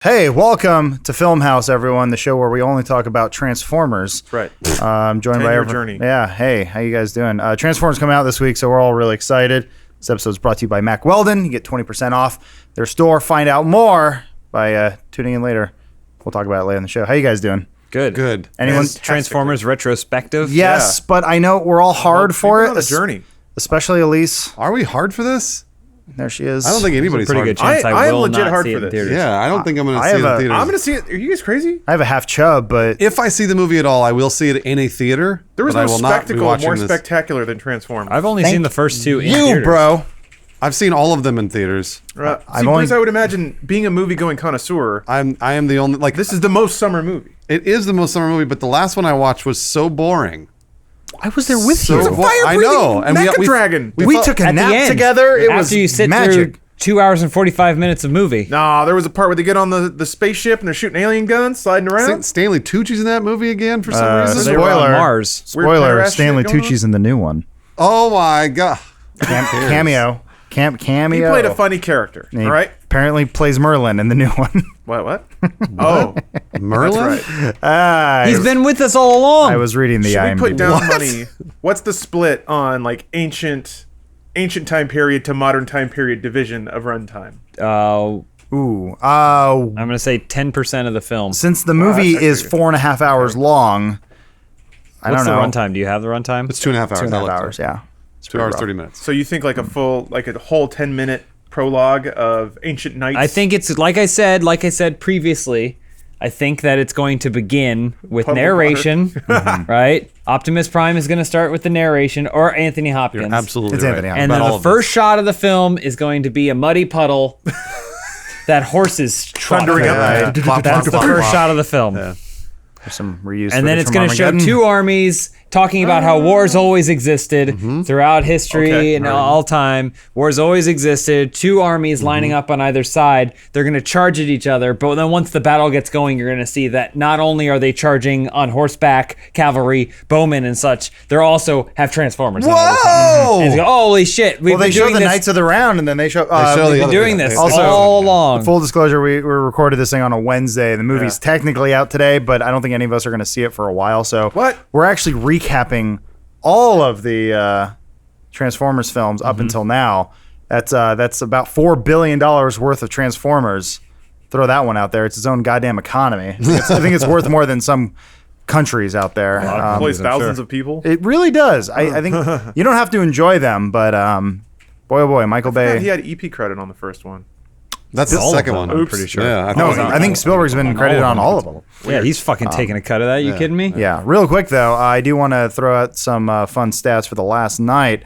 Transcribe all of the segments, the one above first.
Hey, welcome to Funhaus, everyone, the show where we only talk about Transformers. Right. I'm joined by everyone. Journey. Yeah, hey, how you guys doing? Transformers coming out this week, so we're all really excited. This episode is brought to you by Mack Weldon. You get 20% off their store. Find out more by tuning in later. We'll talk about it later in the show. How you guys doing? Good. Anyone? Transformers retrospective? Yes, but I know we're all hard for it. On a journey. Especially Elise. Are we hard for this? There she is. I don't think anybody's Pretty hard. good chance I am will legit not hard see for it in this. theaters. Yeah, I don't think I'm going to I see it have in a- theaters. I'm going to see it. Are you guys crazy? I have a half chub, but If I see the movie at all, I will see it in a theater. There was but no I will not be spectacle watching more this. spectacular than Transformers. I've only seen the first two in you, theaters. bro. I've seen all of them in theaters. I've See, only- Bruce, I would imagine being a movie-going connoisseur, I am the only this is the most summer movie. It is the most summer movie, but the last one I watched was so boring. I was there with So you. bo- I know, and mecha dragon. We felt- took a At the nap end, together. It after was you sit magic. through 2 hours and 45 minutes of movie. Nah, there was a part where they get on the spaceship and they're shooting alien guns, sliding around. Stanley Tucci's in that movie again for some reason. They were on Spoiler. Mars. Spoiler: pirate Stanley shit going Tucci's in the new one. Oh my god! Cameo. Cameo. He played a funny character, He all right? Apparently plays Merlin in the new one. What? Oh, Merlin. that's right. He's been with us all along. I was reading the Should we IMDb. put down money? What's the split on like ancient time period to modern time period division of runtime? Ooh. I'm going to say 10% of the film. Since the movie that's is actually 4.5 hours long, I What's don't know. the runtime? Do you have the runtime? It's 2.5 hours. 2.5 I looked hours, it. yeah. 2 hours rough. 30 minutes. So you think like a whole 10-minute prologue of ancient knights? I think it's like I said previously. I think that it's going to begin with Puddle narration, right? Optimus Prime is going to start with the narration, or Anthony Hopkins. You're absolutely It's right. Anthony Hopkins. And About then all the of first shot of the film is going to be a muddy puddle that horses trot Thundering through. up. Yeah. Plop, That's plop, the plop, first plop. shot of the film. Yeah. There's some reuse. And then footage it's from going to show Armageddon. two armies talking about how wars always existed throughout history Okay, and all right. all time. Wars always existed. Two armies lining up on either side. They're going to charge at each other. But then once the battle gets going, you're going to see that not only are they charging on horseback, cavalry, bowmen, and such, they also have Transformers. on the other side. Whoa! And it's go, holy shit! We've Well, they been show doing the this. Knights of the Round, and then they show. show the We've been other doing thing. this Also- all along. Full disclosure: we recorded this thing on a Wednesday. The movie's technically out today, but I don't think any of us are going to see it for a while. So What? We're actually recapping all of the Transformers films up until now. That's about $4 billion worth of Transformers. Throw that one out there. It's its own goddamn economy. I think it's worth more than some countries out there. employs thousands of people. It really does. I think you don't have to enjoy them, but boy, oh boy, Michael Bay. He had EP credit on the first one. That's the All of second them, one. I'm pretty sure. Yeah, No, thought- I think Spielberg's been credited on all of them. Yeah, he's fucking taking a cut of that. You kidding me? Yeah, real quick though, I do want to throw out some fun stats for the last night.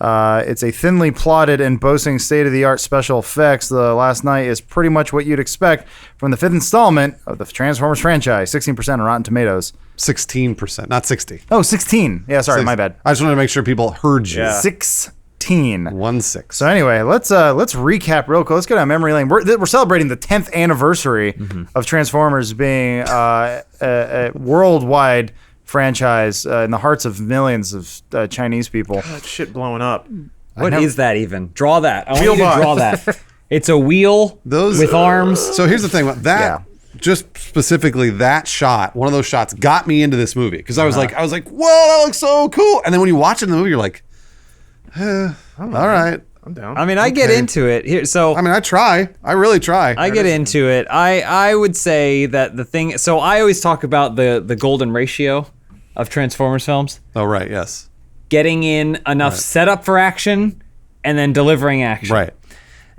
It's a thinly plotted and boasting state-of-the-art special effects. The Last Night is pretty much what you'd expect from the fifth installment of the Transformers franchise. 16% on Rotten Tomatoes. 16%, not 60. Oh, 16. Yeah, sorry, my bad. I just wanted to make sure people heard you. Yeah. 16. 1-6. So anyway, let's recap real quick. Let's go down memory lane. We're celebrating the 10th anniversary of Transformers being a worldwide franchise in the hearts of millions of Chinese people. That shit blowing up. What is that even? Draw that. I want you to Wheelbot. draw that. It's a wheel Those- with arms. So here's the thing about that. Yeah. Just specifically that shot, one of those shots got me into this movie because I was like, whoa, that looks so cool. And then when you watch it in the movie, you're like, all right. I'm down. I mean, I get into it here. So I mean, I try. I really try. I get into it. I would say that the thing. So I always talk about the golden ratio of Transformers films: Oh, right. Yes. getting in enough setup for action and then delivering action. Right.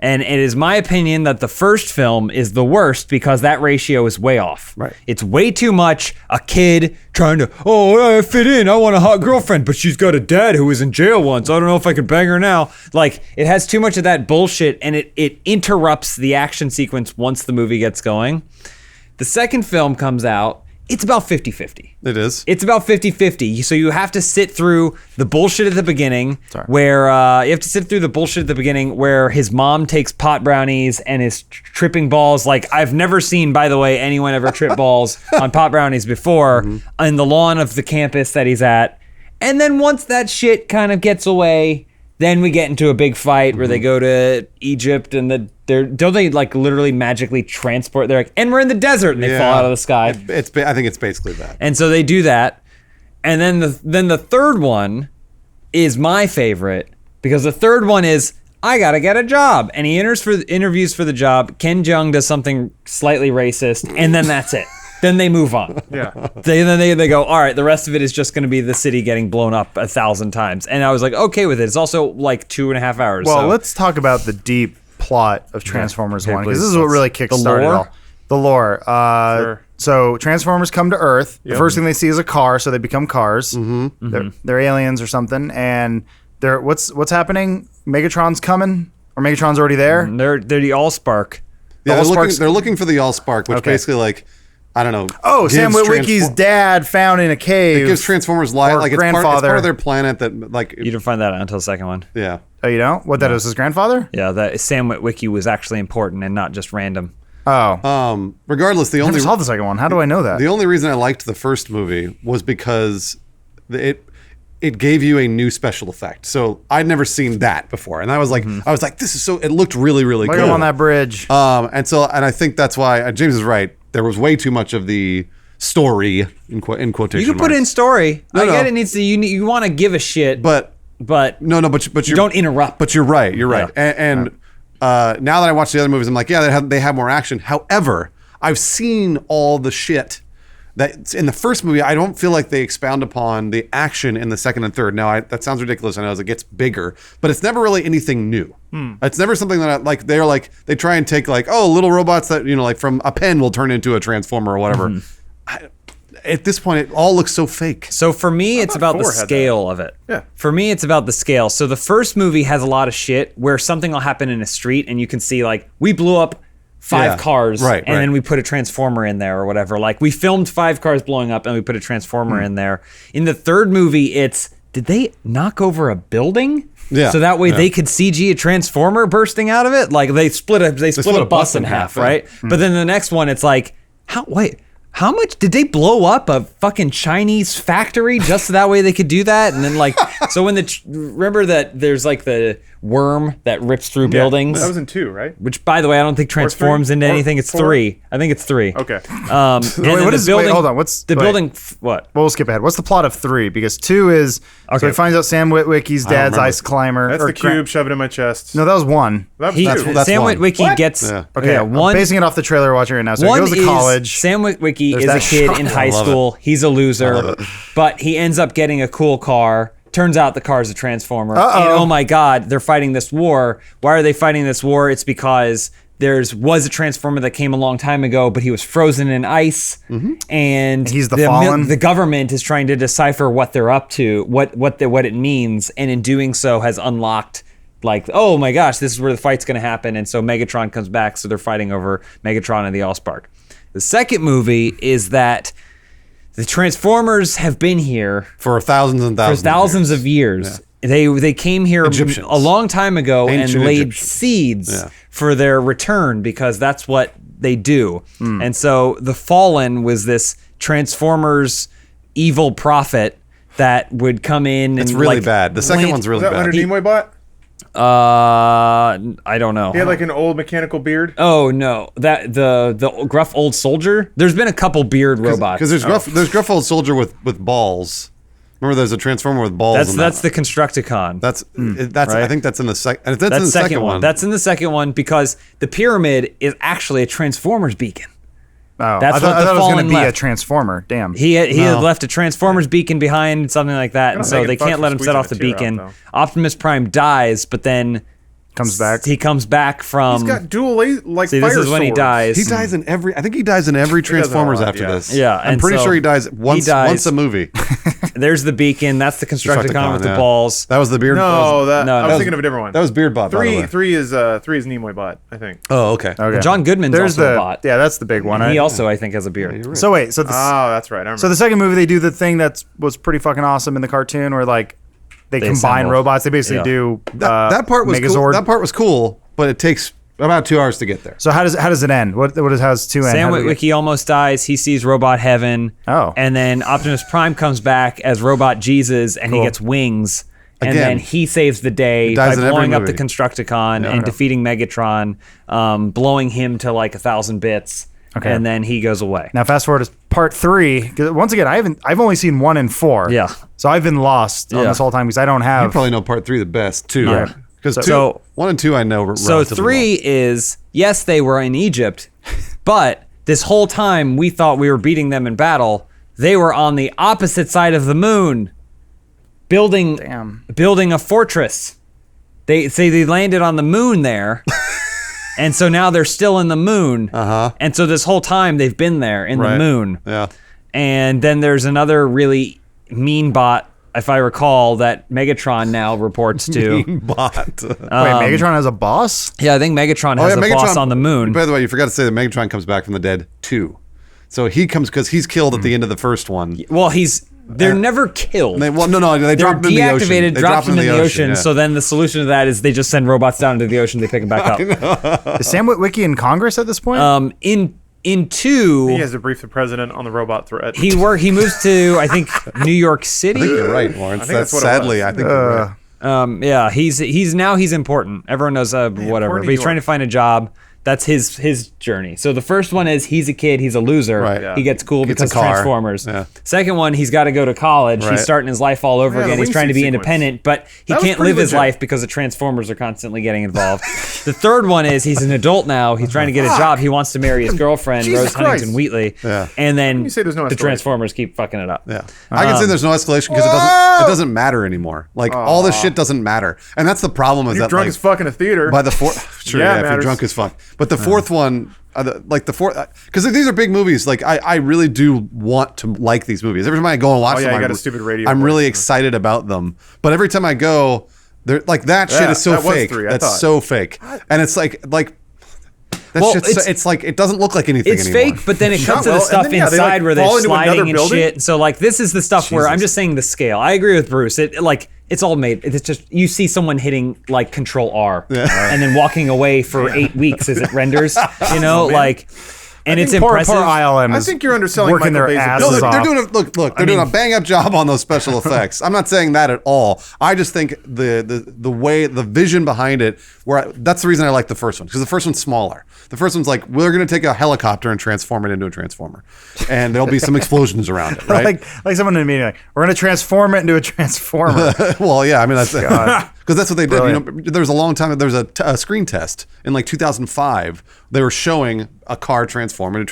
And it is my opinion that the first film is the worst because that ratio is way off. Right. It's way too much a kid trying to, I fit in. I want a hot girlfriend, but she's got a dad who was in jail once. I don't know if I can bang her now. Like, it has too much of that bullshit, and it interrupts the action sequence once the movie gets going. The second film comes out. It's about 50-50. It is. It's about 50-50. So you have to sit through the bullshit at the beginning where his mom takes pot brownies and is tripping balls. Like, I've never seen, by the way, anyone ever trip balls on pot brownies before on the lawn of the campus that he's at. And then once that shit kind of gets away, Then we get into a big fight where they go to Egypt and don't they like literally magically transport? They're like, and we're in the desert, and they fall out of the sky. I think it's basically that. And so they do that, and then the third one is my favorite because the third one is I gotta get a job, and he interviews for the job. Ken Jeong does something slightly racist, and then that's it. Then they move on. Yeah. They go, all right, the rest of it is just going to be the city getting blown up 1,000 times. And I was like, okay with it. It's also like 2.5 hours. Well, so. let's talk about the deep plot of Transformers Okay, 1, because please. this is what really kickstarted it lore? all. The lore. Sure. So Transformers come to Earth. The Yep. first thing they see is a car, so they become cars. Mm-hmm. They're aliens or something. And they're what's happening? Megatron's coming? Or Megatron's already there? They're the Allspark. Yeah, Allsparks- they're looking for the Allspark, which Okay. basically like, I don't know. Oh, Sam gives Witwicky's dad found in a cave. It gives Transformers life. Or Like it's grandfather. part of their planet that like. You didn't find that out until the second one. Yeah. Oh, you don't? What, that was his grandfather? Yeah, that Sam Witwicky was actually important and not just random. Oh. Regardless, the I never only saw the second one. How do I know that? the only reason I liked the first movie was because it gave you a new special effect. So I'd never seen that before, and I was like, this is so. It looked really, really Look cool. at him on that bridge. And I think that's why James is right. There was way too much of the story in quotation. You can put marks. in story. No, I get no. it needs to. You want to give a shit, but but no, but you don't interrupt. But you're right. You're right. Yeah. And now that I watch the other movies, I'm like, yeah, they have more action. However, I've seen all the shit that in the first movie. I don't feel like they expound upon the action in the second and third. Now, that sounds ridiculous. I know as it gets bigger, but it's never really anything new. It's never something that they try and take like, oh, little robots that like from a pen will turn into a transformer or whatever. At this point, it all looks so fake. So for me, it's about the Thor had that. scale of it. Yeah. For me, it's about the scale. So the first movie has a lot of shit where something will happen in a street and you can see like we blew up 5 Yeah. cars Right, and right. then we put a transformer in there or whatever. Like we filmed 5 cars blowing up and we put a transformer in there. In the third movie, did they knock over a building? Yeah. So that way Yeah. they could CG a transformer bursting out of it? Like they split a bus in half, right? But then the next one, it's like, how much did they blow up a fucking Chinese factory just so that way they could do that? And then like, so when remember that there's like the worm that rips through buildings, That was in 2, right? which by the way, I don't think transforms into Or anything. It's 4? 3. I think it's 3. Okay. And then what the is- building, wait, hold on, what's- the wait. building, what? Well, we'll skip ahead. What's the plot of 3? Because 2 is so Okay. he finds out Sam Witwicky's dad's remember. ice climber. That's or the cube. Shove it in my chest. No, that was 1. That was He, 2. that's Sam one. Witwicky What? gets, Yeah. Okay, yeah, I'm one, basing it off the trailer we're watching right now. So One he goes to is college. Sam Witwicky There's is a that kid shot. in high love school. He's a love loser, it. but he ends up getting a cool car. Turns out the car's a transformer. Uh-oh. And oh my God, they're fighting this war. Why are they fighting this war? It's because was a transformer that came a long time ago, but he was frozen in ice, and He's the Fallen? the government is trying to decipher what they're up to, what it means, and in doing so has unlocked. Like, oh my gosh, this is where the fight's going to happen. And so Megatron comes back, so they're fighting over Megatron and the Allspark. The second movie is that the Transformers have been here For thousands and thousands. for thousands of years. They came here Egyptians. a long time ago Ancient and laid Egyptians. seeds Yeah. for their return because that's what they do. Hmm. And so the Fallen was this Transformers evil prophet that would come in It's and really like, bad. The second land- one's Is really that bad. Leonard Nimoy bot? I don't know. He had like an old mechanical beard. Oh no, that the gruff old soldier. There's been a couple beard robots. Because there's gruff old soldier with balls. Remember, there's a transformer with balls. That's in the Constructicon. That's right? I think that's in the second. That's That's in the the second one. That's in the second one because the pyramid is actually a Transformers beacon. Oh, That's I thought, what the I thought it was going Fallen to be a left. transformer. Damn. He had No. left a Transformers beacon behind, something like that, and don't so make they it fuck can't for let him set squeezing off the a tear out, beacon. though. Optimus Prime dies, but then Comes back. he comes back from. He's got dual like see, fire this is when he swords. dies. he dies in every. I think he dies in every does it a Transformers lot, after yeah. this. Yeah, I'm and pretty so sure he dies once. dies. Once a movie. There's the beacon. That's the Constructicon with the yeah. balls. That was the beard. No, No, I that was was- thinking of a different one. that was Beard Bot. By the way. three is Nimoy bot, I think. Oh, okay. Okay. John Goodman's There's also the a bot. Yeah, that's the big one. He Right? also, I think, has a beard. So wait, so Oh, that's right. I remember. so the second movie they do the thing that was pretty fucking awesome in the cartoon where like they combine assemble. robots. They basically Yeah. do That part was Megazord. cool. That part was cool, but it takes about 2 hours to get there. So how does it end? What how's 2 end? Sam How does it Witwicky almost dies. He sees Robot Heaven. Oh. And then Optimus Prime comes back as Robot Jesus, and he Cool. gets wings. And Again, then he saves the day dies by in every blowing up the movie. Constructicon and defeating Megatron, blowing him to like 1,000 bits. Okay. And then he goes away. Now fast forward to part 3. 'Cause once again, I've only seen 1 and 4. Yeah. So I've been lost on Yeah. this whole time because I don't have. You probably know part 3 the best too. Yeah. Because So- 1 and 2 I know. So relatively 3 is, yes, they were in Egypt, but this whole time we thought we were beating them in battle. They were on the opposite side of the moon, building a fortress. They say they landed on the moon there. And so now they're still in the moon. Uh-huh. And so this whole time they've been there in the Right. moon. well. Yeah. And then there's another really mean bot, if I recall, that Megatron now reports to. Bot. Wait, Megatron has a boss? Yeah, I think Megatron has a boss on the moon. By the way, you forgot to say that Megatron comes back from the dead too. So he comes because he's killed at the end of the first one. Well, they're never killed. They drop They're him in the ocean. deactivated, They dropped them in the ocean. yeah. So then the solution to that is they just send robots down into the ocean. They pick them back up. Is Sam Witwicky in Congress at this point? In 2, He has to brief the president on the robot threat. he moves to I think New York City. I think you're right, Lawrence. think that's what it sadly, was. I think you're right. Yeah, he's important. Everyone knows whatever, poor but New he's trying to York. find a job. That's his journey. So the first one is he's a kid, he's a loser. Right. Yeah. He gets cool Gets a because car. Transformers. Yeah. Second one, he's got to go to college. Right. He's starting his life all over Yeah, again. the He's trying to wingsuit be sequence. independent, but he That was can't pretty live his legit. life because the Transformers are constantly getting involved. The third one is he's an adult now. He's trying to get a job. He wants to marry his girlfriend, Jesus Rose Huntington Christ. Wheatley. Yeah. And then you say there's no the escalation? Transformers keep fucking it up. Yeah, I can say there's no escalation because it doesn't matter anymore. Like all this shit doesn't matter, and that's the problem. Is You're that drunk like as fuck in a theater. by the fourth, sure, Yeah, it yeah, if you're matters. drunk as fuck. But the fourth one, the fourth, because these are big movies. Like I really do want to like these movies. Every time I go and watch Oh, yeah, them, you got I'm- a stupid radio I'm voice. really excited about them. But every time I go, they're like that shit Yeah, is so that was fake. 3, I That's thought. so fake, and it's like. That Well, shit's it's like it doesn't look like anything It's anymore. fake, but then it comes to well, the and stuff then, yeah, they, inside like, where they're fall into another sliding and building. shit. So like this is the stuff where I'm Jesus. just saying the scale. I agree with Bruce. It's all made. It's just you see someone hitting like Control R and then walking away for 8 weeks as it renders. You know, like, and it's poor impressive. ILM I is think you're underselling working Michael their Bay's asses ability. off. They're doing they're doing a bang up job on those special effects. I'm not saying that at all. I just think the way the vision behind it, that's the reason I like the first one, because the first one's smaller. The first one's like, we're going to take a helicopter and transform it into a transformer, and there'll be some explosions around it, right? like someone in a meeting, like, we're going to transform it into a transformer. Well, yeah, I mean that's because that's what they did. Brilliant. You know, there was a long time. There was a screen test in like 2005. They were showing a car transform into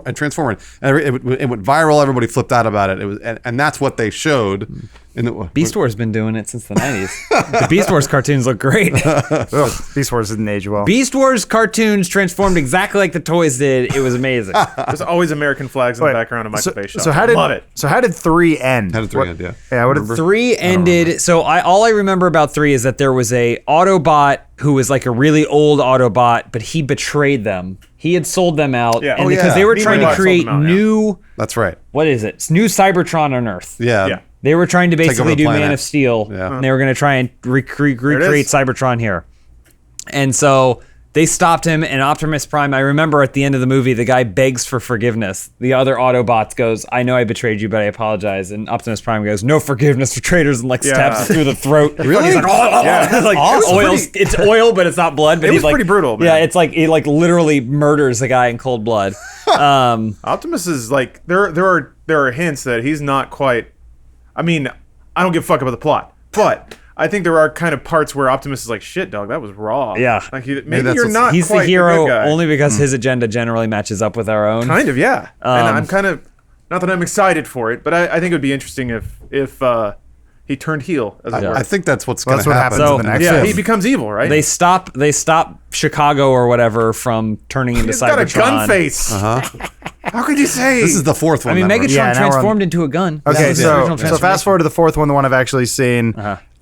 a transformer, and it went viral. Everybody flipped out about it. It was, and that's what they showed. And Beast Wars been doing it since the 90s. The Beast Wars cartoons look great. Ugh, Beast Wars didn't age well. Beast Wars cartoons transformed exactly like the toys did. It was amazing. There's always American flags in Wait, the background of Michael Bay shots. so how did Love it. So how did 3 end? How did 3 end, yeah. Yeah, what did 3 ended. So all I remember about 3 is that there was a Autobot who was like a really old Autobot, but he betrayed them. He had sold them out, Yeah. and Oh, because yeah. they were He trying might to have sold create them out, yeah. new. That's right. What is it? It's new Cybertron on Earth. Yeah. Yeah. They were trying to over basically the do planet. Man of Steel, Yeah. and they were going to try and recreate is. Cybertron here. And so they stopped him, and Optimus Prime, I remember at the end of the movie, the guy begs for forgiveness. The other Autobots goes, I know I betrayed you, but I apologize. And Optimus Prime goes, no forgiveness for traitors, and like stabs him through the throat. Really? He's like, oh, Yeah. it's like Awesome. oil. It's oil, but it's not blood. But It he's was like, pretty brutal, man. Yeah, it's like he like literally murders the guy in cold blood. Optimus is like there are hints that he's not quite. I mean, I don't give a fuck about the plot, but I think there are kind of parts where Optimus is like, "Shit, dog, that was raw." Yeah. like maybe that's you're what's- not. He's quite the hero good guy. only because his agenda generally matches up with our own. Kind of, yeah. And I'm kind of not that I'm excited for it, but I think it would be interesting if he turned heel. As it were. I think that's what's going That's to what happen. happens So, in the next yeah, film. he becomes evil, right? They stop Chicago or whatever from turning into He's Cybertron. got a gun face. How could you say? This is the fourth I one. mean, that we're- Megatron Yeah, now we're on- transformed into a gun. That Okay, was his so original fast transformation. forward to the fourth one, the one I've actually seen.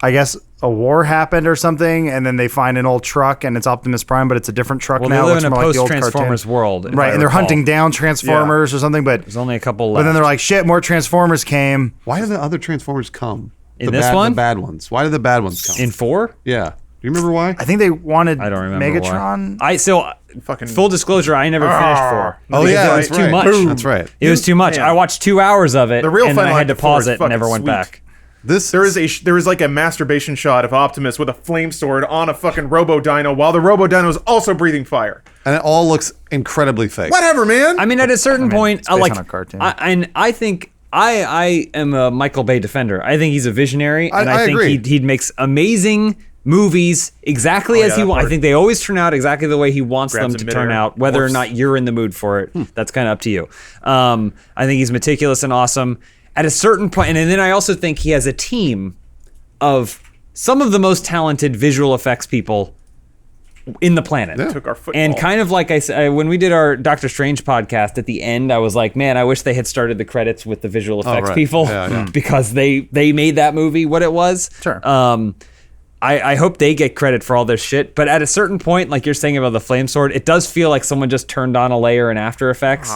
I guess a war happened or something, and then they find an old truck, and it's Optimus Prime, but it's a different truck Well, now. they live looks in a more like the old post-Transformers cartoon. world, if right? I And they're recall. hunting down Transformers or something, but There's only a couple left. but then they're like, shit, more Transformers came. Why do the other Transformers come? In this one? The bad ones. Why do the bad ones come? in 4? Yeah. Do you remember why? I think they wanted I don't remember Megatron. why. Fucking Full disclosure, I never finished 4. Oh, Because yeah. it was That's too right. much. That's right. It was too much. Man. I watched 2 hours of it, The real and then fun I had to line before pause is it and fucking never went sweet. back. There is like a masturbation shot of Optimus with a flame sword on a fucking Robo Dino while the Robo Dino is also breathing fire. And it all looks incredibly fake. Whatever, man. I mean, at a certain point, it's based like on a cartoon. I think I am a Michael Bay defender. I think he's a visionary, and I think agree. he makes amazing movies exactly as he wants. I think they always turn out exactly the way he wants Grabs them a to turn midair. out, whether or not you're in the mood for it. That's kind of up to you. I think he's meticulous and awesome. At a certain point, and then I also think he has a team of some of the most talented visual effects people in the planet. Took our football. And kind of like I said, when we did our Doctor Strange podcast at the end, I was like, man, I wish they had started the credits with the visual effects right. people Yeah. because they made that movie what it was. Sure. I hope they get credit for all this shit. But at a certain point, like you're saying about the flame sword, it does feel like someone just turned on a layer in After Effects.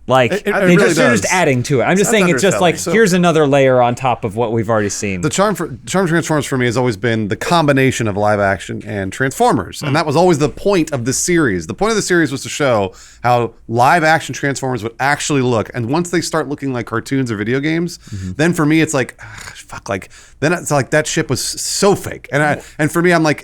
Like It they really they're does. just adding to it. I'm just saying it's just like underselling. here's another layer on top of what we've already seen. The charm Transformers for me has always been the combination of live action and Transformers, and that was always the point of the series. The point of the series was to show how live action Transformers would actually look, and once they start looking like cartoons or video games, then for me it's like, fuck, like then it's like that ship was so fake, and for me I'm like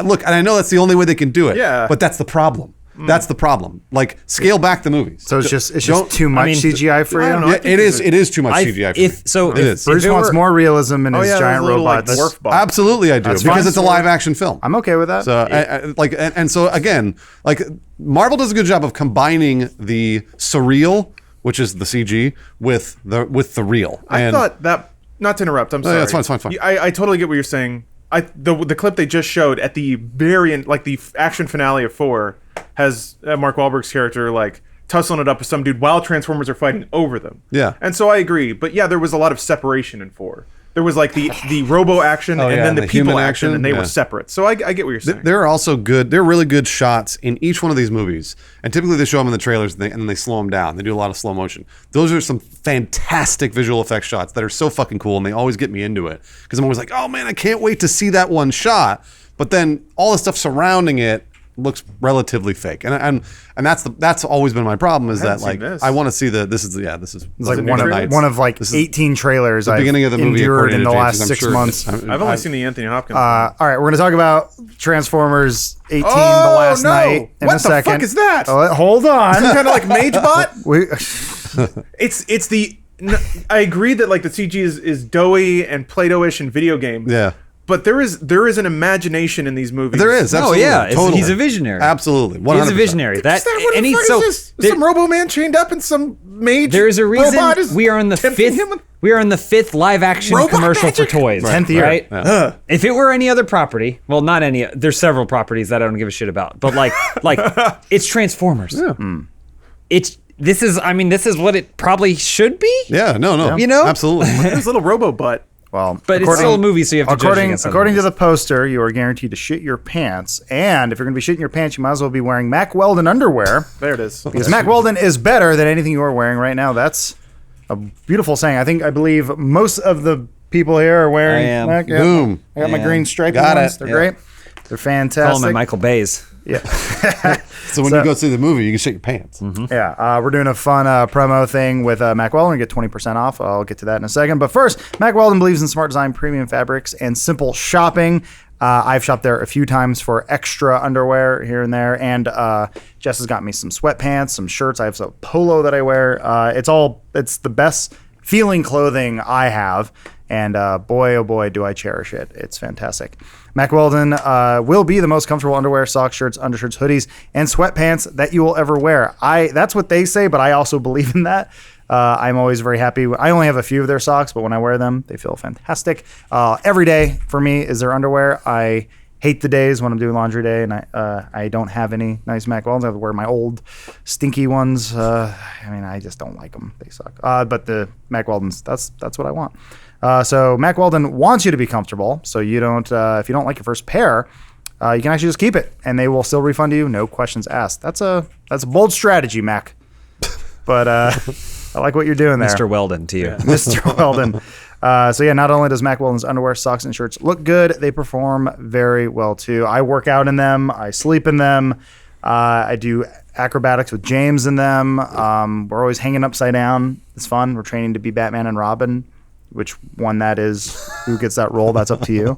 look, and I know that's the only way they can do it, but that's the problem. That's the problem. Like, scale back the movies. So it's just too much CGI for you. know. Yeah, it is too much CGI for me. It is. Bruce wants more realism in his giant those little, robots. Like, dwarf bots. Absolutely, I do, because fine. it's a live action film. I'm okay with that. So so again, like Marvel does a good job of combining the surreal, which is the CG, with the real. I thought that, not to interrupt, I'm sorry. it's fine, it's fine. I totally get what you're saying. The clip they just showed at the very end, like the action finale of 4, has Mark Wahlberg's character like tussling it up with some dude while Transformers are fighting over them. Yeah. And so I agree, but yeah, there was a lot of separation in 4. There was like the robo action and then the people human action, and they yeah. were separate. So I get what you're saying. There are also really good shots in each one of these movies, and typically they show them in the trailers and then they slow them down. They do a lot of slow motion. Those are some fantastic visual effects shots that are so fucking cool, and they always get me into it because I'm always like, oh man, I can't wait to see that one shot. But then all the stuff surrounding it looks relatively fake, and that's always been my problem is that seen like this. I want to see this is It's like Nights? one of like This is 18 trailers the I've beginning of the movie endured according in to the James, last I'm 6 sure. months. I've only seen the Anthony Hopkins. All right, we're going to talk about Transformers 18 the Oh, last no. night in What a the second. fuck is that? Oh, hold on. kind of like MageBot. we, It's the. I agree that like the CG is doughy and Play-Doh-ish in video games. Yeah. But there is an imagination in these movies. There is. Absolutely. yeah, totally. he's a visionary. Absolutely. 100%. He's a visionary. That Is that what and the he's fuck so is this? Some Robo Man chained up and some mage. there is a reason robot is we are in the tempting fifth. him with- We are in the 5th live action Robot commercial magic? for toys. 10th year. Right? Yeah. If it were any other property, well, not any. There's several properties that I don't give a shit about, but like it's Transformers. Yeah. This is what it probably should be. Yeah. No. You know? Absolutely. His little Robo butt. well, But it's still a movie, so you have to judge against other according to movies. the poster, you are guaranteed to shit your pants. And if you're going to be shitting your pants, you might as well be wearing Mack Weldon underwear. There it is. Because Mack Weldon is better than anything you are wearing right now. That's a beautiful saying. I believe most of the people here are wearing. I am. Mack. Yeah. Boom. I got my green striped Got ones. it. They're Yeah. great. They're fantastic. Call him Michael Bay's. Yeah. So when you go see the movie, you can shit your pants. Yeah, we're doing a fun promo thing with Mack Weldon. We get 20% off. I'll get to that in a second. But first, Mack Weldon believes in smart design, premium fabrics, and simple shopping. I've shopped there a few times for extra underwear here and there. And Jess has got me some sweatpants, some shirts. I have some polo that I wear. It's the best feeling clothing I have. And boy, oh boy, do I cherish it. It's fantastic. Mack Weldon will be the most comfortable underwear, socks, shirts, undershirts, hoodies, and sweatpants that you will ever wear. That's what they say, but I also believe in that. I'm always very happy. I only have a few of their socks, but when I wear them, they feel fantastic. Every day for me is their underwear. I hate the days when I'm doing laundry day and I don't have any nice Mack Weldons. I have to wear my old stinky ones. I just don't like them. They suck. But the Mack Weldons, that's what I want. So Mack Weldon wants you to be comfortable. So you don't, if you don't like your first pair, you can actually just keep it and they will still refund you. No questions asked. That's a bold strategy, Mac. But I like what you're doing there. Mr. Weldon to you. Mr. Weldon. So yeah, not only does Mack Weldon's underwear, socks, and shirts look good, they perform very well too. I work out in them. I sleep in them. I do acrobatics with James in them. We're always hanging upside down. It's fun. We're training to be Batman and Robin which one that is, who gets that role, that's up to you.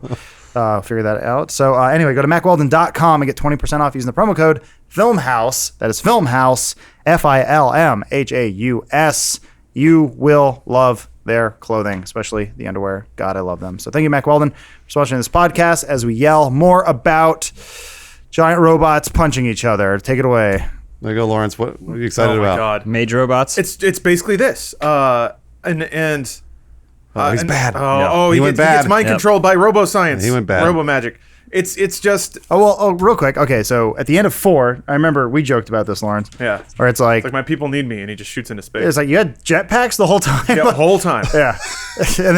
Figure that out. So anyway, go to macweldon.com and get 20% off using the promo code Filmhouse. That is Filmhouse, Filmhaus. You will love their clothing, especially the underwear. God, I love them. So thank you, Mac Weldon, for sponsoring this podcast as we yell more about giant robots punching each other. Take it away. There you go, Lawrence. What are you excited about? God. Mage robots. It's basically this. Oh, he's bad. He went gets bad. mind controlled by robo science. He went bad. Robo magic. It's just Real quick. Okay, so at the end of 4, I remember we joked about this, Lawrence. yeah. Where it's like My people need me, and he just shoots into space. it's like you had jetpacks the whole time. Yeah, the whole time. Yeah. And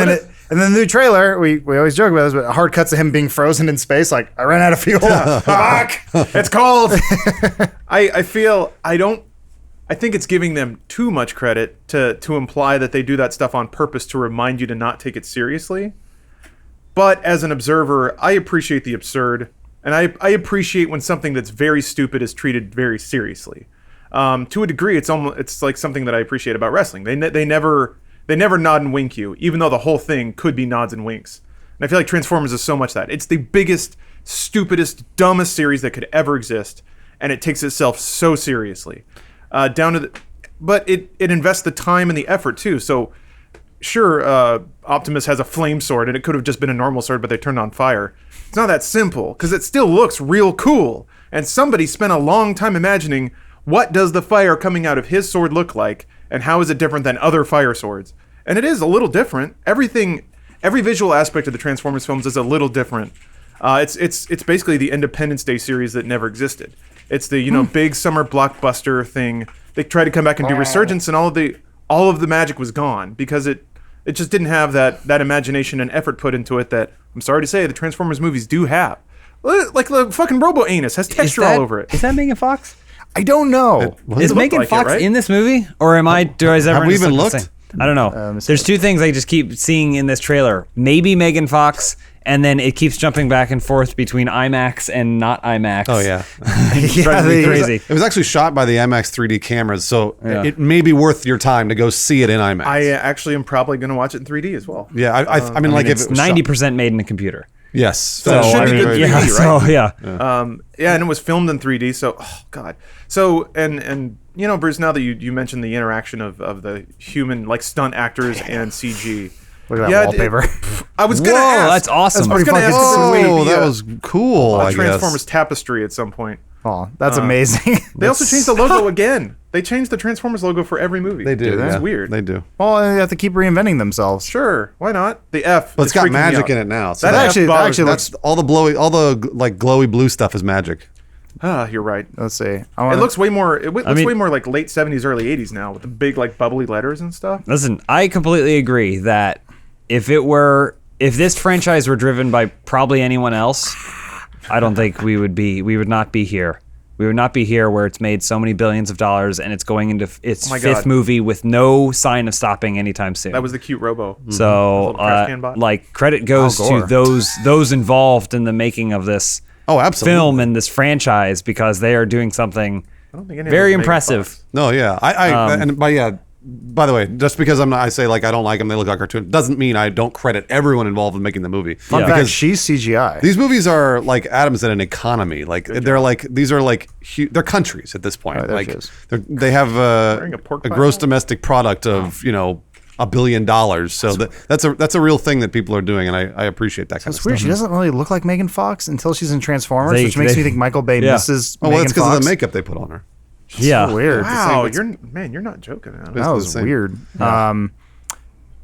then the new trailer, we always joke about this, but hard cuts to him being frozen in space. Like, I ran out of fuel. Fuck. It's cold. I think it's giving them too much credit to imply that they do that stuff on purpose to remind you to not take it seriously. But as an observer, I appreciate the absurd, and I appreciate when something that's very stupid is treated very seriously. To a degree, it's like something that I appreciate about wrestling. They never nod and wink you, even though the whole thing could be nods and winks. And I feel like Transformers is so much that. It's the biggest, stupidest, dumbest series that could ever exist, and it takes itself so seriously. But it invests the time and the effort too. So sure, Optimus has a flame sword, and it could have just been a normal sword, but they turned on fire. It's not that simple, because it still looks real cool. And somebody spent a long time imagining, what does the fire coming out of his sword look like, and how is it different than other fire swords? And it is a little different. Every visual aspect of the Transformers films is a little different. It's basically the Independence Day series that never existed. It's the big summer blockbuster thing. They tried to come back and do Resurgence, and all of the magic was gone because it just didn't have that imagination and effort put into it that, I'm sorry to say, the Transformers movies do have. Like the fucking Robo Anus has texture all over it. Is that Megan Fox? I don't know. Is Megan like it, Fox right? in this movie, or am I? Do I ever Have we just even look the looked? same? I don't know. There's two things I just keep seeing in this trailer. Maybe Megan Fox, and then it keeps jumping back and forth between IMAX and not IMAX. Oh, yeah. Drives me crazy. It was actually shot by the IMAX 3D cameras, so it may be worth your time to go see it in IMAX. I actually am probably going to watch it in 3D as well. yeah, I mean, like It's if it was shot- 90% made in a computer. Yes. So it should be good 3D, yeah, right? so yeah. Yeah, and it was filmed in 3D, so god. So and Bruce, now that you mentioned the interaction of the human like stunt actors and CG. Look at that wallpaper. I was gonna Whoa, ask. that's awesome. I was gonna ask if there was a way to Oh, be that a- was cool, a I Transformers guess. tapestry at some point. Oh, that's amazing. They also changed the logo again. They changed the Transformers logo for every movie. They do. That's yeah. weird. They do. Well, they have to keep reinventing themselves. Sure, why not? The F. But it's is got freaking me magic out. in it now. So That That F actually bothers me. looks. that's all the like glowy blue stuff is magic. You're right. Let's see. It looks way more. It looks mean- way more like late 70s, early 80s now, with the big like bubbly letters and stuff. Listen, I completely agree that if this franchise were driven by probably anyone else, I don't think we would not be here. We would not be here where it's made so many billions of dollars and it's going into its my fifth God. movie with no sign of stopping anytime soon. That was the cute Robo. so little trash can bot. like credit goes Al to Gore. those involved in the making of this Oh, absolutely. film and this franchise because they are doing something I don't think any of very those make impressive. bucks. No, yeah. By the way, just because I say like I don't like them, they look like cartoons, doesn't mean I don't credit everyone involved in making the movie. Fun fact, she's CGI. These movies are like Adam said, an economy. Like they're like these are like they're countries at this point. Oh, there like she is. they have Wearing a a pork pie gross hat? domestic product of $1 billion. So that's a real thing that people are doing, and I appreciate that kind It's of weird. stuff. She doesn't really look like Megan Fox until she's in Transformers, They- which makes they- me think Michael Bay yeah. misses Oh, well, Megan that's because Fox. of the makeup they put on her. Yeah. So weird. Wow, It's- you're not joking. Adam. That was insane. weird.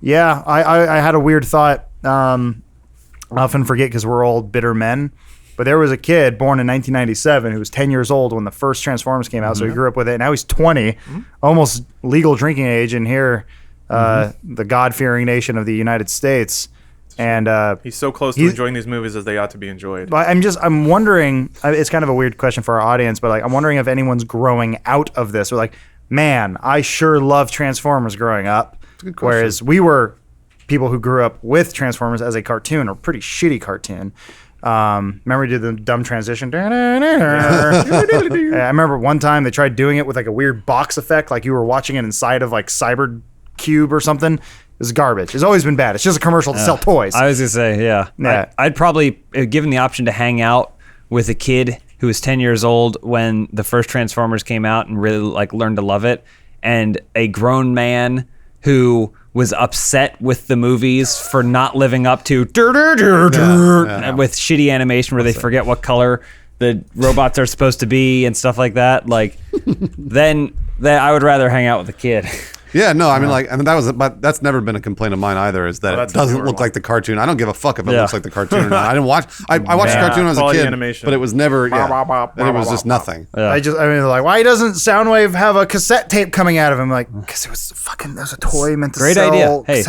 Yeah, I had a weird thought. I often forget because we're old, bitter men. But there was a kid born in 1997 who was 10 years old when the first Transformers came out, so he grew up with it. Now he's 20, almost legal drinking age, and here, the God-fearing nation of the United States. And He's so close to enjoying these movies as they ought to be enjoyed. but I'm wondering. It's kind of a weird question for our audience, but like I'm wondering if anyone's growing out of this. Or like, man, I sure loved Transformers growing up, whereas we were people who grew up with Transformers as a cartoon, or pretty shitty cartoon. Remember we did the dumb transition. I remember one time they tried doing it with like a weird box effect, like you were watching it inside of like Cyber cube or something is garbage. It's always been bad. It's just a commercial to sell toys. I was gonna say, yeah. Yeah. I'd probably, given the option to hang out with a kid who was 10 years old when the first Transformers came out and really like learned to love it, and a grown man who was upset with the movies for not living up to with shitty animation where they forget what color the robots are supposed to be and stuff like that. Like, then I would rather hang out with a kid. Yeah, no, I mean, but that's never been a complaint of mine either. Is that it doesn't look like the cartoon? I don't give a fuck if it looks like the cartoon or not. I didn't watch. I watched the cartoon when I was a Quality kid, animation. but it was never. Yeah, and it was just nothing. I mean, they're like, why doesn't Soundwave have a cassette tape coming out of him? Like, because it was fucking, that was a toy meant to Great sell. idea. Hey,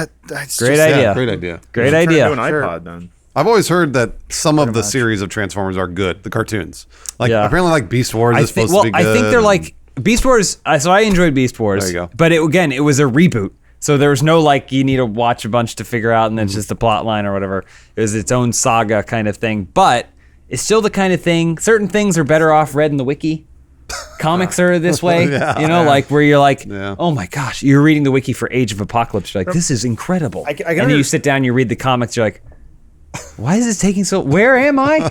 great idea. Yeah, great idea. Great Turn it idea. into an iPod then. I've always heard that some of the series of Transformers are good. The cartoons, like apparently, like Beast Wars is supposed to be good. I think they're like Beast Wars. So I enjoyed Beast Wars. There you go. But it was a reboot. So there was no like you need to watch a bunch to figure out, and then it's just a plot line or whatever. It was its own saga kind of thing. But it's still the kind of thing. Certain things are better off read in the wiki. Comics are this way, like where you're like, oh my gosh, you're reading the wiki for Age of Apocalypse. You're like, this is incredible. And then you sit down, you read the comics, you're like, why is this taking so? Where am I?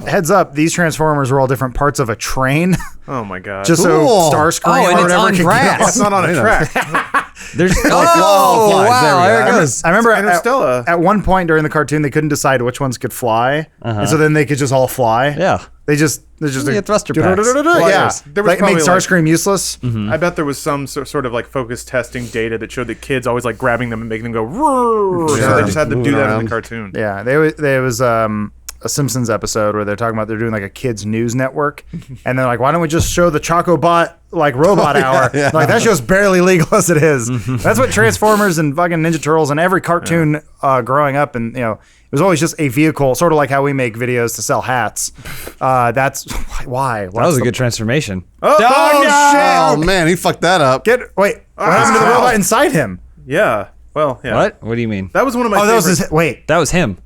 Heads up, these Transformers were all different parts of a train. Oh my god. Just so Starscream and or it's whatever on can grass. get That's not on a track. There's wow, there it goes. I remember Interstellar. at one point during the cartoon they couldn't decide which ones could fly, and so then they could just all fly. Yeah. They just Yeah, thruster packs. yeah. There was Like, it makes probably, Starscream useless. I bet there was some sort of like focus testing data that showed that kids always like grabbing them and making them go roar. So they just had to do Moving that in around. the cartoon. Yeah, there was a Simpsons episode where they're talking about they're doing like a kids news network, and they're like, why don't we just show the Chocobot like robot hour? Like that show's barely legal as it is. That's what Transformers and fucking Ninja Turtles and every cartoon growing up, and it was always just a vehicle, sort of like how we make videos to sell hats. That's why. That was a good transformation. Oh shit! Oh man, he fucked that up. What happened to the robot inside him? Yeah. Well, yeah. What? What do you mean? That was one of my Oh, that favorite. was his. That was him.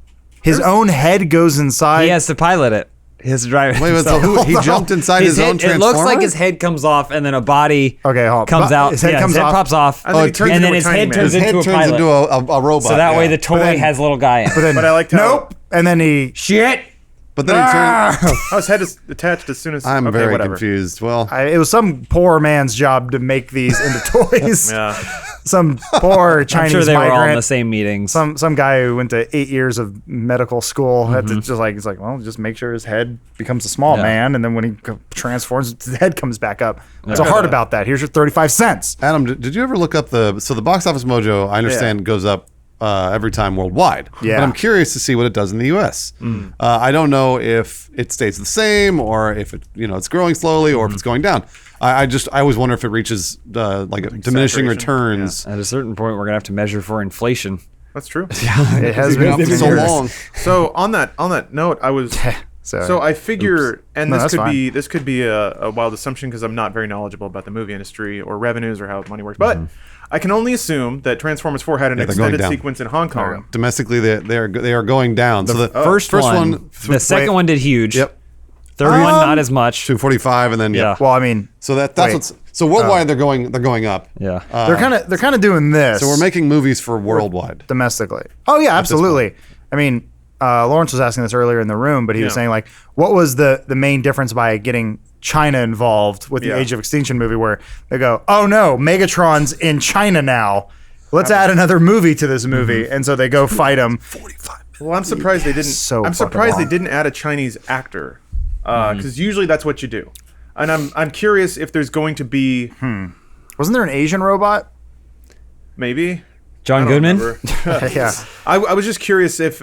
His own head goes inside. He has to pilot it. He has to drive it. Wait, so himself. he jumped inside his own It Transformer? looks like his head comes off, and then a body Okay, hold on. comes out. His head comes off. pops off, And then he turns and into then a his tiny head man. turns His head into a turns pilot. into a robot. So that way the yeah. toy has a little guy in it. But I liked how Nope. And then he. Shit. But then he turned. Oh, his head is attached as soon as. I'm okay, very whatever. confused. Well, It was some poor man's job to make these into toys. Yeah. Some poor I'm Chinese sure they were all in migrant. the same meetings. Some guy who went to 8 years of medical school had to just like, it's like, well, just make sure his head becomes a small Yeah. man, and then when he transforms, his head comes back up. So hard about that. Here's your 35 cents. Adam, did you ever look up the Box Office Mojo? I understand goes up every time worldwide. Yeah. But I'm curious to see what it does in the U.S. I don't know if it stays the same or if it it's growing slowly or if it's going down. I always wonder if it reaches like diminishing saturation. returns. At a certain point, we're gonna have to measure for inflation. That's true. It has It's been been up for 10 so years. long. So on that note, I was. So I figure, and No, this that's could be a wild assumption because I'm not very knowledgeable about the movie industry or revenues or how money works. But I can only assume that Transformers 4 had an they're going extended down. sequence in Hong Kong. Domestically, they are going down. So the First one, the second one did huge. Yep. Third one, not as much. 245, and then Yeah. Well, I mean, So that's Wait. what's so worldwide. They're going up. Yeah. they're kind of doing this. So we're making movies for worldwide. domestically. Oh yeah, absolutely. I mean, Lawrence was asking this earlier in the room, but he was saying like, what was the main difference by getting China involved with the Yeah. Age of Extinction movie, where they go, oh no, Megatron's in China now. Let's add another movie to this movie, and so they go fight him. 45. Well, I'm surprised they didn't. So I'm fucking surprised they long. didn't add a Chinese actor, because usually that's what you do. And I'm curious if there's going to be Wasn't there an Asian robot? maybe. John I don't Goodman. remember. Yeah, I was just curious if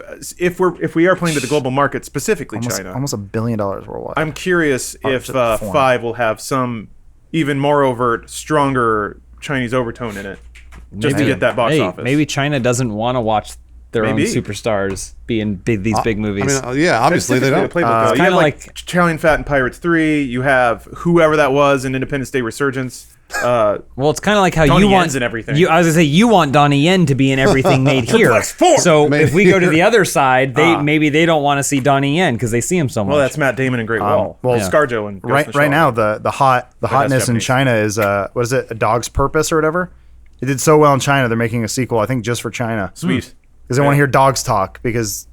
we are playing to the global market, specifically China. almost $1 billion worldwide. I'm curious if to the form. 5 will have some even more overt, stronger Chinese overtone in it, just to get that box office. Maybe China doesn't want to watch their Maybe. own superstars be in these big movies. I mean, yeah, obviously they don't. Typically the playbook, though. You kinda have like like- Italian Fat and Pirates 3. You have whoever that was in Independence Day Resurgence. Well, it's kind of like how Donnie you want Yen's in everything. I was gonna say you want Donnie Yen to be in everything made here. X4. So Made if we go to here. the other side, maybe they don't want to see Donnie Yen because they see him so much. Well, that's Matt Damon and Great Wall. well, ScarJo and Ghost in the right Shell. now the hotness in Japanese. China is what is it, A Dog's Purpose or whatever. It did so well in China, they're making a sequel, I think, just for China. Sweet. Because they want to hear dogs talk, because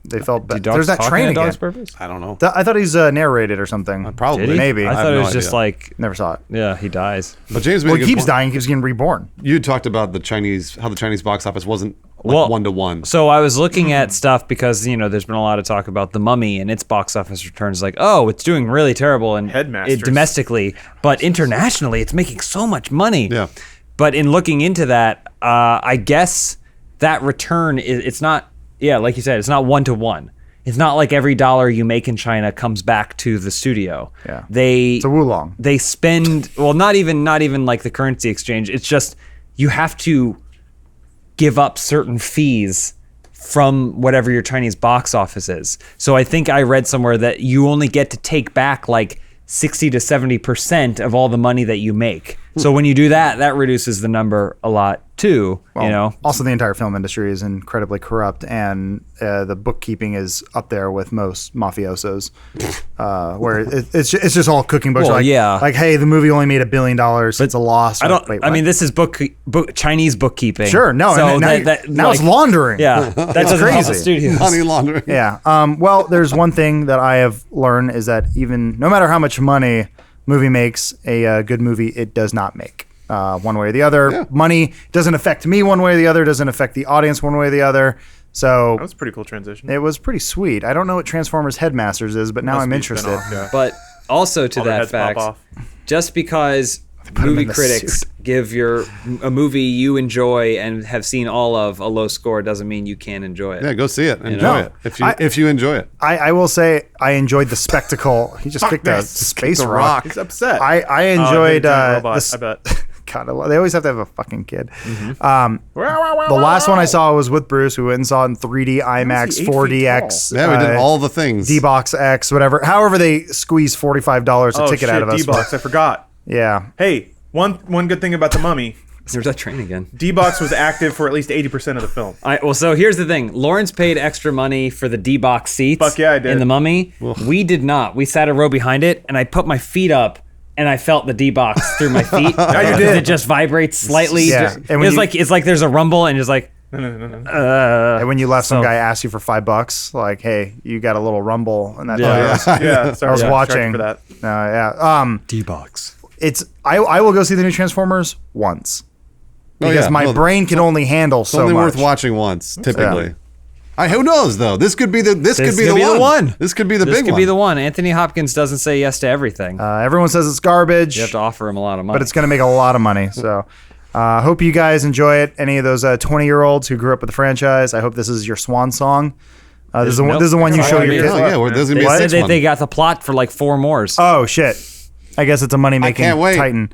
they felt bad. Do dogs There's that talk train in a again. dog's purpose? I don't know. I thought he's narrated or something. Probably. Did he? Maybe. I I thought have it no was just idea. like, Never saw it. yeah, he dies. But James made Well, a he good keeps point. dying, keeps getting reborn. You talked about how the Chinese box office wasn't like Well, 1-to-1. So I was looking at stuff because there's been a lot of talk about The Mummy and its box office returns. Like, oh, it's doing really terrible and Headmasters. domestically, but internationally, it's making so much money. Yeah. But in looking into that, I guess that return it's not. Yeah, like you said, it's not 1-to-1. It's not like every dollar you make in China comes back to the studio. Yeah. It's a Wulong. They spend not even like the currency exchange. It's just you have to give up certain fees from whatever your Chinese box office is. So I think I read somewhere that you only get to take back like 60 to 70% of all the money that you make. So when you do that, that reduces the number a lot too, Also, the entire film industry is incredibly corrupt, and the bookkeeping is up there with most mafiosos, where it's just all cooking books. Well, like, yeah. like, hey, the movie only made $1 billion. It's a loss. I don't. Wait, I what? mean, this is Chinese bookkeeping. Sure, no. So and now it's laundering. Yeah, that doesn't help the crazy. studios. Money laundering. Yeah. Well, there's one thing that I have learned is that even no matter how much money movie makes, a good movie it does not make. One way or the other. Yeah. Money doesn't affect me one way or the other, doesn't affect the audience one way or the other. So That was a pretty cool transition. it was pretty sweet. I don't know what Transformers Headmasters is, but now Must I'm be interested. spin-off, yeah. But also to All their that heads pop fact, off. just because him movie in the critics suit. give a movie you enjoy and have seen all of a low score doesn't mean you can't enjoy it. Yeah, go see it. Enjoy know? it. If you enjoy it. I will say I enjoyed the spectacle. He just kicked a space the rock. rock. He's upset. I enjoyed robot, I the bet. God, they always have to have a fucking kid. The last one I saw was with Bruce. We went and saw it in 3D, IMAX, 8 feet 4DX. Yeah, we did all the things. D-Box X, whatever. However, they squeeze $45 a Oh, ticket out of us. D-Box, I forgot. Yeah. Hey, one good thing about The Mummy, There's that train again. D-Box was active for at least 80% of the film. Well, so here's the thing. Lawrence paid extra money for the D-Box seats. Fuck yeah, I did. In The Mummy. We did not. We sat a row behind it, and I put my feet up, and I felt the D-Box through my feet. Yeah, you did. It just vibrates slightly. Yeah. And And when it's like there's a rumble, and just like, And when you left, some so- guy asked you for $5, like, hey, you got a little rumble. And that Yeah. Yeah, sorry. I was yeah, watching. for that. Yeah. D-Box. I will go see the new Transformers once. Oh, Because yeah. my Well, brain can only handle It's so only much. worth watching once, typically. Yeah. Who knows though? This could be the This could be the one. This could be the This big could one. be the one. Anthony Hopkins doesn't say yes to everything. Everyone says it's garbage. You have to offer him a lot of money. but it's going to make a lot of money. So hope you guys enjoy it. Any of those 20-year-olds who grew up with the franchise, I hope this is your swan song. This is the one you show your kids. Oh, yeah, well, there's gonna be a They sixth said one. they got the plot for like 4 more. Oh, shit. I guess it's a money-making I can't wait. titan.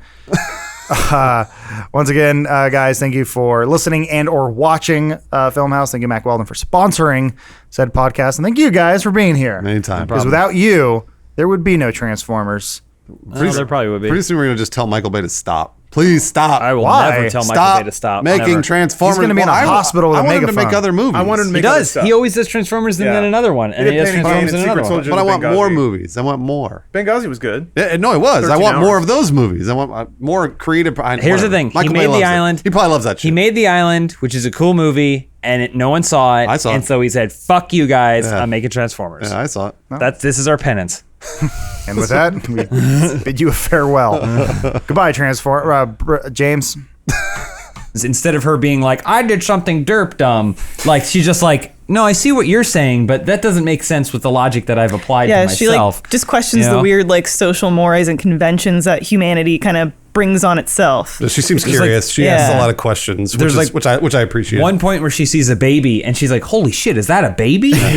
Once again, guys, thank you for listening and or watching Filmhouse. Thank you, Mac Weldon, for sponsoring said podcast. And thank you guys for being here. Anytime. Because without you, there would be no Transformers. There probably would be. Pretty soon we're gonna just tell Michael Bay to stop. Please stop. I will Why? never tell Michael Stop Bay to stop. making Never. Transformers. He's gonna be in a hospital with I a want him to megaphone. make other movies. I wanted to He make other does. stuff. He always does Transformers and Yeah. then another one. And He he did does Penny Transformers Lane and and another Secret one. Soldier. But I want Benghazi. more movies. I want more. Benghazi was good. Yeah, no, it was. I 13 want more hours. of those movies. I want more creative. Here's the thing. He made The Island. He probably loves that shit. He made The Island, which is a cool movie, and no one saw it. I saw and it. so he said, "Fuck you guys! Yeah. I'm making Transformers." Yeah, I saw it. This is our penance. And with that, we bid you a farewell. Goodbye, James. Instead of her being like, "I did something derp dumb," like she's just like, "No, I see what you're saying, but that doesn't make sense with the logic that I've applied Yeah, to she myself." like just questions You know? the weird like social mores and conventions that humanity kind of brings on itself. She seems There's curious. like- She asks Yeah. a lot of questions, There's which I appreciate. One point where she sees a baby and she's like, "Holy shit, is that a baby?"